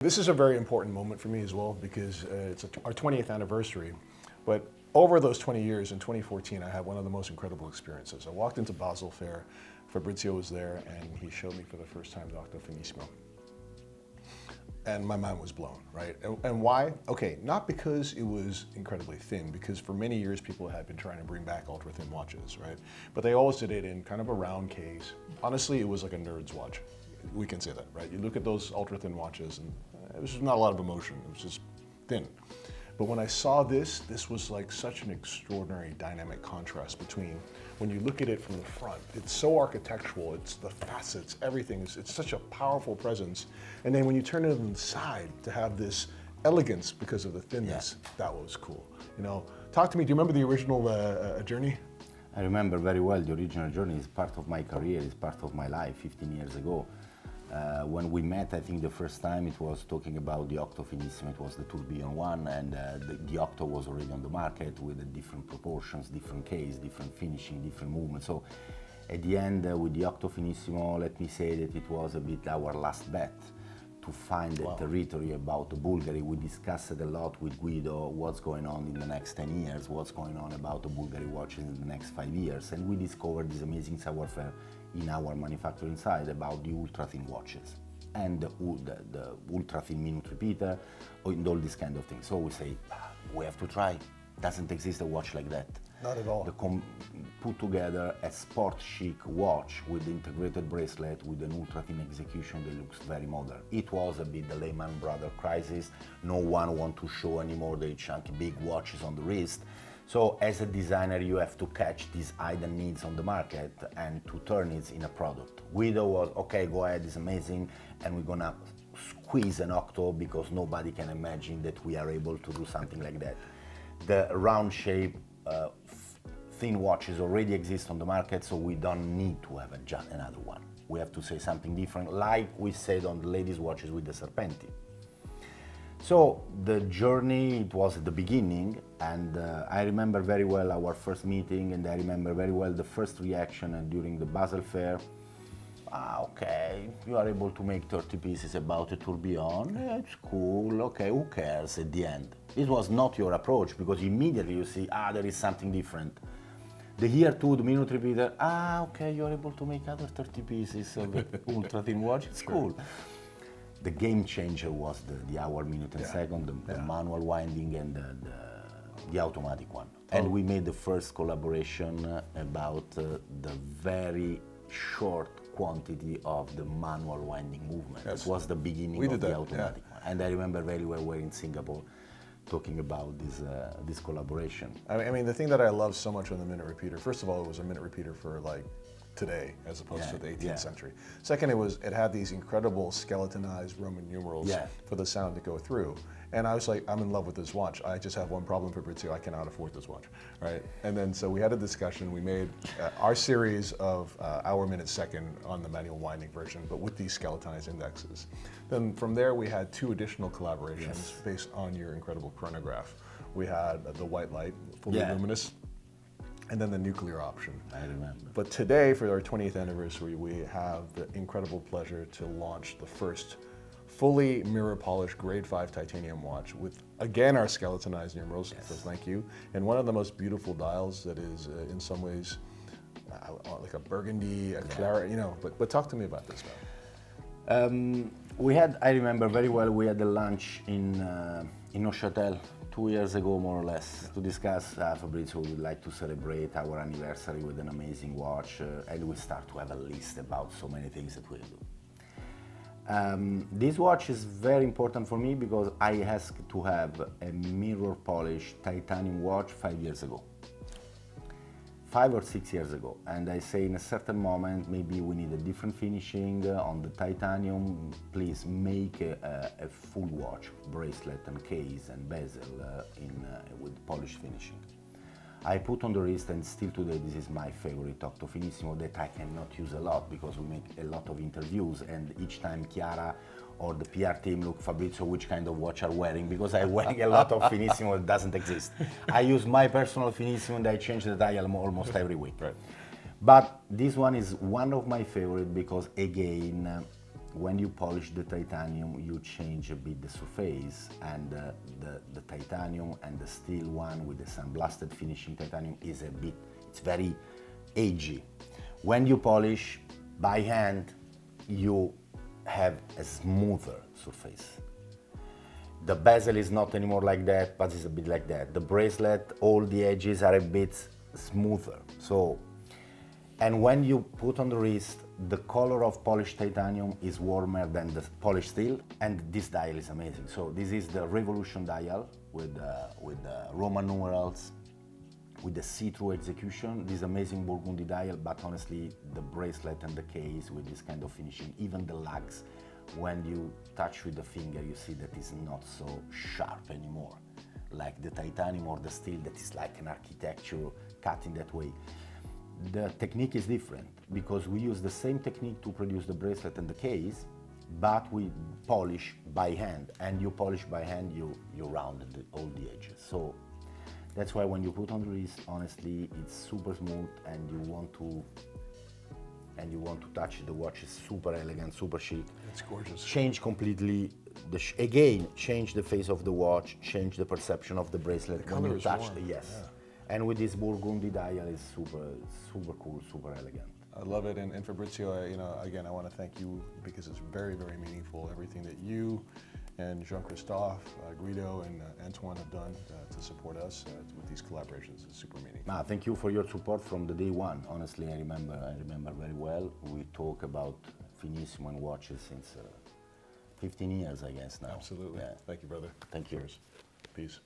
This is a very important moment for me as well because it's our 20th anniversary. But over those 20 years, in 2014, I had one of the most incredible experiences. I walked into Basel Fair, Fabrizio was there, and he showed me for the first time the Octo Finissimo. And my mind was blown, right? And why? Okay, not because it was incredibly thin, because for many years people had been trying to bring back ultra thin watches, right? But they always did it in kind of a round case. Honestly, it was like a nerd's watch. We can say that, right? You look at those ultra thin watches and it was just not a lot of emotion, it was just thin. But when I saw this was like such an extraordinary dynamic contrast between when you look at it from the front, it's so architectural, it's the facets, everything, it's such a powerful presence. And then when you turn it on the side to have this elegance because of the thinness, that was cool. You know, talk to me, do you remember the original journey? I remember very well. The original journey is part of my career, is part of my life 15 years ago. When we met, I think the first time it was talking about the Octo Finissimo, it was the tourbillon one, and the Octo was already on the market with the different proportions, different case, different finishing, different movement. So at the end, with the Octo Finissimo, let me say that it was a bit our last bet to find the territory about the Bvlgari. We discussed it a lot with Guido, what's going on in the next 10 years, what's going on about the Bvlgari watches in the next 5 years, and we discovered this amazing savoir-faire in our manufacturing side about the ultra-thin watches and the ultra-thin minute repeater and all these kind of things. So we say, we have to try. Doesn't exist a watch like that. Not at all. Put together a sport chic watch with integrated bracelet with an ultra-thin execution that looks very modern. It was a bit the Lehman Brothers crisis. No one want to show anymore the chunky big watches on the wrist. So as a designer, you have to catch these hidden needs on the market and to turn it in a product. Guido was, okay, go ahead, it's amazing, and we're gonna squeeze an Octo because nobody can imagine that we are able to do something like that. The round shape, thin watches already exist on the market, so we don't need to have just another one. We have to say something different, like we said on the ladies' watches with the Serpenti. So the journey, it was at the beginning, and I remember very well our first meeting, and I remember very well the first reaction during the Basel Fair. Okay, you are able to make 30 pieces about a tourbillon, it's cool, okay, who cares at the end? It was not your approach, because immediately you see, there is something different. The year two, the minute repeater, okay, you're able to make other 30 pieces of ultra thin watch, it's cool. The game changer was the hour, minute and second, the manual winding and the automatic one. And we made the first collaboration about the very short quantity of the manual winding movement. It was the beginning of the automatic one. And I remember very well we're in Singapore talking about this collaboration. I mean, the thing that I love so much on the minute repeater, first of all, it was a minute repeater for like today as opposed to the 18th century. Second, it had these incredible skeletonized Roman numerals for the sound to go through. And I was like, I'm in love with this watch. I just have one problem, Fabrizio, I cannot afford this watch, right? And then so we had a discussion, we made our series of hour, minute, second on the manual winding version, but with these skeletonized indexes. Then from there we had 2 additional collaborations based on your incredible chronograph. We had the white light, fully luminous, and then the nuclear option. I remember. But today, for our 20th anniversary, we have the incredible pleasure to launch the first fully mirror polished grade 5 titanium watch with, again, our skeletonized numerals, so thank you, and one of the most beautiful dials that is in some ways like a burgundy, a claret, you know, but talk to me about this now. We had, I remember very well, we had a lunch in Neuchâtel 2 years ago, more or less, to discuss, Fabrizio would like to celebrate our anniversary with an amazing watch, and we start to have a list about so many things that we'll do. This watch is very important for me because I asked to have a mirror polished titanium watch 5 years ago. 5 or 6 years ago, and I say in a certain moment maybe we need a different finishing on the titanium. Please make a full watch, bracelet and case and bezel with polished finishing. I put on the wrist, and still today this is my favorite Octo Finissimo that I cannot use a lot because we make a lot of interviews, and each time Chiara or the PR team look, Fabrizio, which kind of watch are wearing, because I'm wearing a lot of Finissimo that doesn't exist. I use my personal Finissimo and I change the dial almost every week. Right. But this one is one of my favorite because, again, when you polish the titanium, you change a bit the surface, and the titanium and the steel one with the sandblasted finishing titanium is a bit, it's very agey. When you polish by hand, you have a smoother surface. The bezel is not anymore like that, but it's a bit like that. The bracelet, all the edges are a bit smoother. So, and when you put on the wrist, the color of polished titanium is warmer than the polished steel, and this dial is amazing. So this is the Revolution dial with Roman numerals, with the see-through execution. This amazing burgundy dial, but honestly, the bracelet and the case with this kind of finishing, even the lugs, when you touch with the finger, you see that it's not so sharp anymore, like the titanium or the steel that is like an architecture cut in that way. The technique is different because we use the same technique to produce the bracelet and the case, but we polish by hand, and you polish by hand, you round all the edges. So that's why when you put on the wrist, honestly, it's super smooth, and you want to touch it. The watch is super elegant, super chic. It's gorgeous. Change completely, again, change the face of the watch, change the perception of the bracelet. The when color you is touch warm, yes. yeah. And with this burgundy dial, is super cool, super elegant. I love it, and Fabrizio, again, I want to thank you because it's very, very meaningful. Everything that you and Jean-Christophe, Guido, and Antoine have done to support us with these collaborations is super meaningful. Thank you for your support from the day one. Honestly, I remember very well. We talk about Finissimo and watches since 15 years, I guess now. Absolutely. Yeah. Thank you, brother. Thank you. Cheers. Peace.